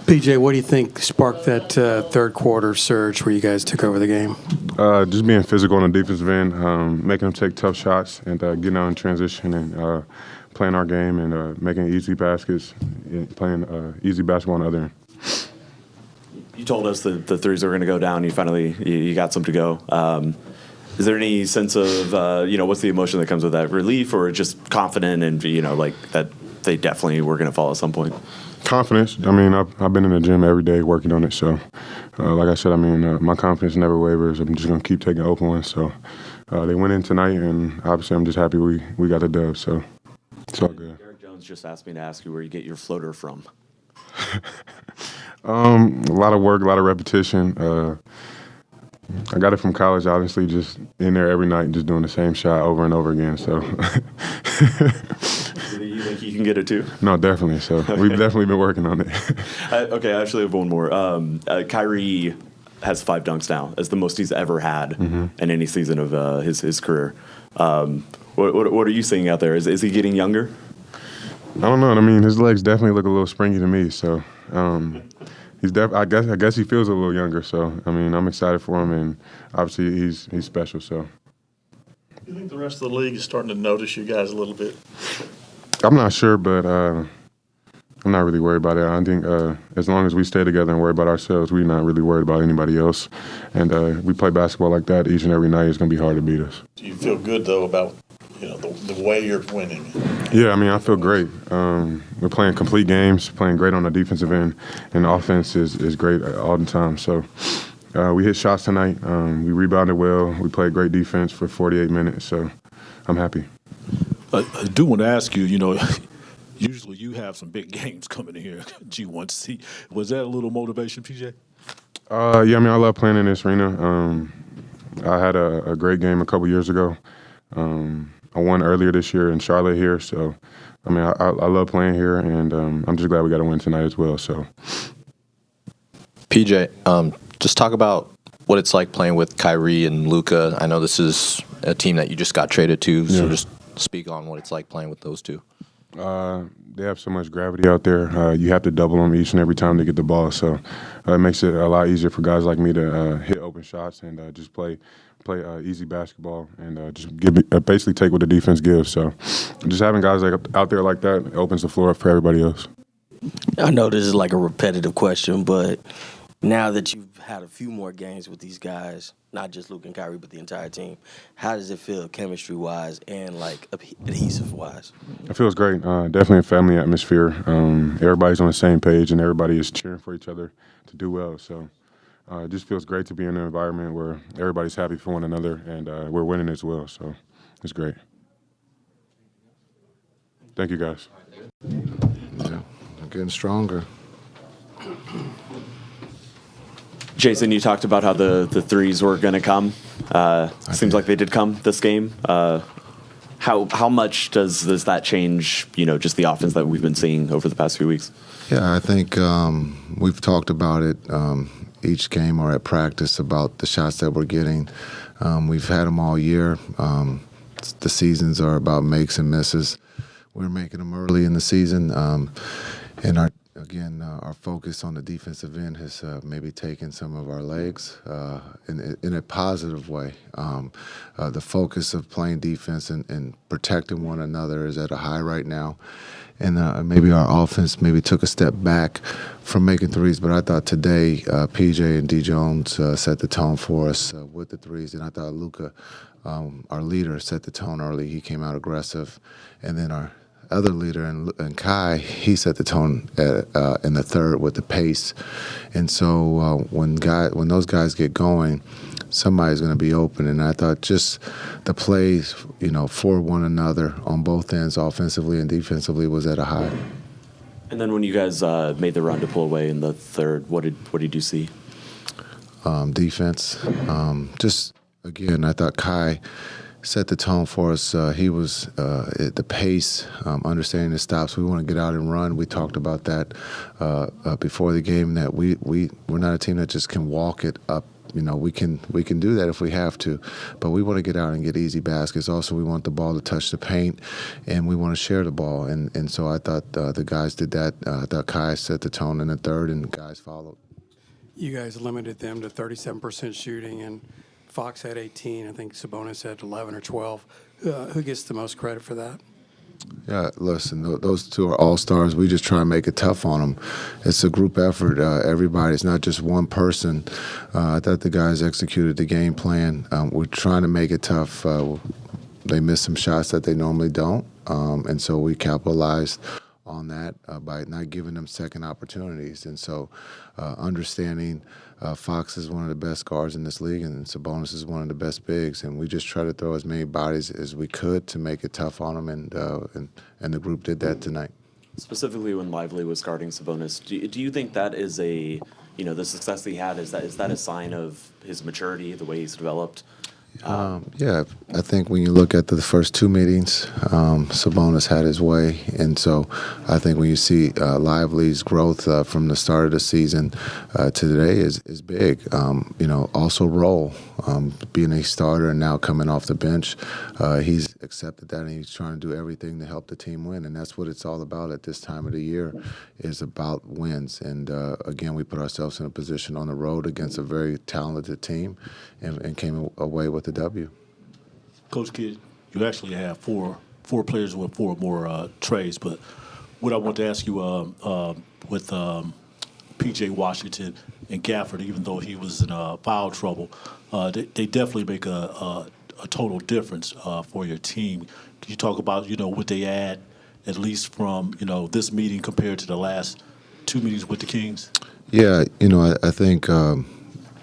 PJ, what do you think sparked that third quarter surge where you guys took over the game? Just being physical on the defensive end, making them take tough shots, and getting out in transition and playing our game and making easy baskets, and playing easy basketball on the other end. You told us that the threes were going to go down. You got some to go. Is there any sense of what's the emotion that comes with that? Relief or just confident and that they definitely were going to fall at some point? Confidence. I mean, I've been in the gym every day working on it. So, like I said, my confidence never wavers. I'm just going to keep taking open ones. So, they went in tonight, and obviously I'm just happy we got the dub. So, it's all good. Derek Jones just asked me to ask you where you get your floater from. A lot of work, a lot of repetition. I got it from college, obviously, just in there every night, just doing the same shot over and over again. So, you think you can get it too? No, definitely. So we've definitely been working on it. Okay, I actually have one more. Kyrie has 5 dunks now, as the most he's ever had in any season of his career. What are you seeing out there? Is he getting younger? I don't know. I mean, his legs definitely look a little springy to me. So. I guess he feels a little younger, so I mean I'm excited for him, and obviously he's special. So, you think the rest of the league is starting to notice you guys a little bit? I'm not sure, but I'm not really worried about it. I think as long as we stay together and worry about ourselves, we're not really worried about anybody else. And we play basketball like that each and every night. It's going to be hard to beat us. Do you feel good though about the way you're winning? Yeah, I mean, I feel great. We're playing complete games, playing great on the defensive end, and the offense is great all the time. So we hit shots tonight. We rebounded well. We played great defense for 48 minutes, so I'm happy. I do want to ask you, usually you have some big games coming in here, G1C. Was that a little motivation, PJ? Yeah, I mean, I love playing in this arena. I had a great game a couple years ago. I won earlier this year in Charlotte here, so I mean I love playing here, and I'm just glad we got a win tonight as well. So, PJ, just talk about what it's like playing with Kyrie and Luka. I know this is a team that you just got traded to, so just speak on what it's like playing with those two. They have so much gravity out there. You have to double them each and every time they get the ball, so it makes it a lot easier for guys like me to hit open shots and just play easy basketball and just basically take what the defense gives. So just having guys out there like that opens the floor up for everybody else. I know this is like a repetitive question, but now that you've had a few more games with these guys, not just Luke and Kyrie, but the entire team, how does it feel chemistry-wise and like adhesive-wise? It feels great. Definitely a family atmosphere. Everybody's on the same page and everybody is cheering for each other to do well. So it just feels great to be in an environment where everybody's happy for one another, and we're winning as well. So it's great. Thank you, guys. Yeah, I'm getting stronger. Jason, you talked about how the threes were going to come. Seems like they did come this game. How much does that change, just the offense that we've been seeing over the past few weeks? Yeah, I think we've talked about it each game or at practice about the shots that we're getting. We've had them all year. The seasons are about makes and misses. We're making them early in the season. And our focus on the defensive end has maybe taken some of our legs in a positive way. The focus of playing defense and protecting one another is at a high right now. And maybe our offense maybe took a step back from making threes. But I thought today PJ and D. Jones set the tone for us with the threes. And I thought Luka, our leader, set the tone early. He came out aggressive. And then our other leader, and Kai, he set the tone in the third with the pace. And so when those guys get going, somebody's going to be open. And I thought just the plays, for one another on both ends, offensively and defensively, was at a high. And then when you guys made the run to pull away in the third, what did you see? Defense. Just, again, I thought Kai set the tone for us. He was at the pace, understanding the stops. We want to get out and run. We talked about that before the game, that we're not a team that just can walk it up we can do that if we have to, but we want to get out and get easy baskets. Also, we want the ball to touch the paint, and we want to share the ball. And so I thought the guys did that. I thought Kai set the tone in the third, and guys followed. You guys limited them to 37% shooting, and Fox had 18. I think Sabonis had 11 or 12. Who gets the most credit for that? Yeah, listen, those two are all-stars. We just try and make it tough on them. It's a group effort. Everybody, it's not just one person. I thought the guys executed the game plan. We're trying to make it tough. They missed some shots that they normally don't, and so we capitalized on that by not giving them second opportunities. And so understanding Fox is one of the best guards in this league, and Sabonis is one of the best bigs, and we just try to throw as many bodies as we could to make it tough on them, and the group did that tonight. Specifically when Lively was guarding Sabonis, do you think that is the success that he had, is that a sign of his maturity, the way he's developed? Yeah, I think when you look at the first two meetings, Sabonis had his way, and so I think when you see Lively's growth from the start of the season to today is big. Also role, being a starter and now coming off the bench, he's accepted that, and he's trying to do everything to help the team win, and that's what it's all about at this time of the year, is about wins. And again, we put ourselves in a position on the road against a very talented team, and came away with the W. Coach Kidd, you actually have four players with four more trades, but what I want to ask you with P.J. Washington and Gafford, even though he was in foul trouble, they definitely make a total difference for your team. Can you talk about what they add, at least from this meeting compared to the last two meetings with the Kings? Yeah, I think.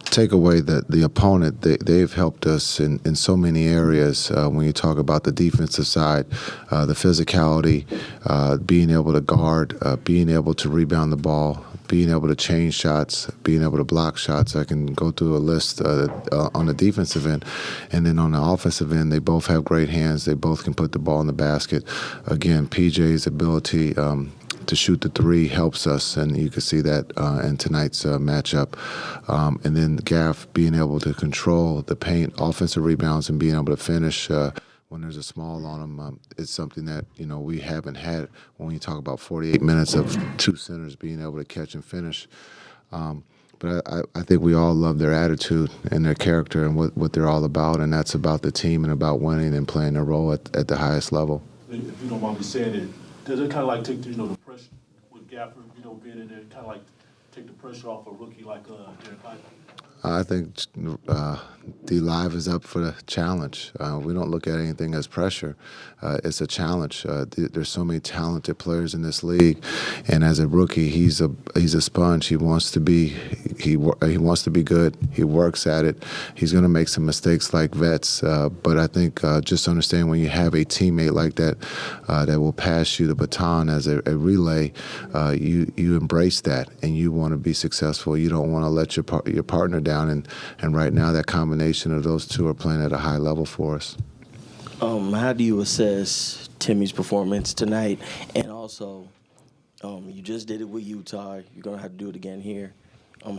Take away the opponent, they've helped us in so many areas. When you talk about the defensive side, the physicality, being able to guard, being able to rebound the ball, being able to change shots, being able to block shots. I can go through a list on the defensive end. And then on the offensive end, they both have great hands. They both can put the ball in the basket. Again, PJ's ability to shoot the three helps us, and you can see that in tonight's matchup. And then Gaff being able to control the paint, offensive rebounds, and being able to finish when there's a small on him, it's something that we haven't had when you talk about 48 minutes of two centers being able to catch and finish. But I think we all love their attitude and their character and what they're all about, and that's about the team and about winning and playing their role at the highest level. If you don't mind me saying it, does it kind of like take the pressure with Gafford, being in there, kind of like take the pressure off a rookie like Derek Lively? I think D Live is up for the challenge. We don't look at anything as pressure. It's a challenge. There's so many talented players in this league, and as a rookie, he's a sponge. He wants to be good. He works at it. He's going to make some mistakes like vets, but I think just understand when you have a teammate like that that will pass you the baton as a relay, you embrace that and you want to be successful. You don't want to let your partner down. And right now, that combination of those two are playing at a high level for us. How do you assess Timmy's performance tonight? And also, you just did it with Utah. You're going to have to do it again here.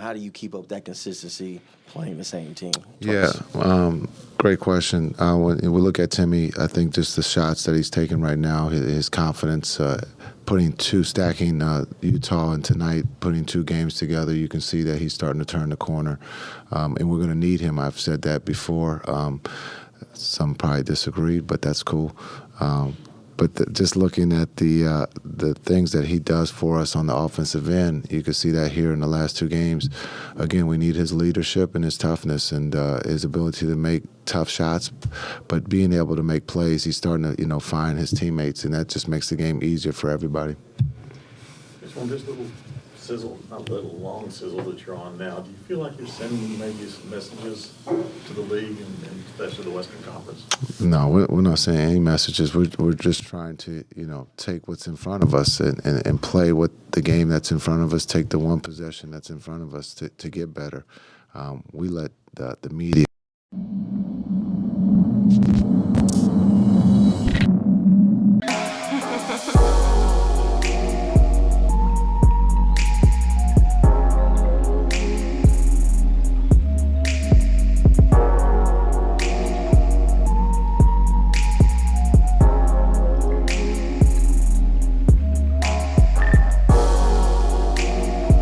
How do you keep up that consistency playing the same team twice? Yeah, great question. When we look at Timmy, I think just the shots that he's taking right now, his confidence, stacking Utah and tonight, putting two games together, you can see that he's starting to turn the corner. And we're going to need him. I've said that before. Some probably disagreed, but that's cool. But just looking at the things that he does for us on the offensive end, you can see that here in the last two games. Again, we need his leadership and his toughness and his ability to make tough shots, but being able to make plays. He's starting to find his teammates, and that just makes the game easier for everybody. Just on this little sizzle, not little, long sizzle that you're on now, do you feel like you're sending maybe some messages to the league and especially the Western Conference? No, we're not saying any messages. We're just trying to, take what's in front of us and play with the game that's in front of us, take the one possession that's in front of us to get better. We let the media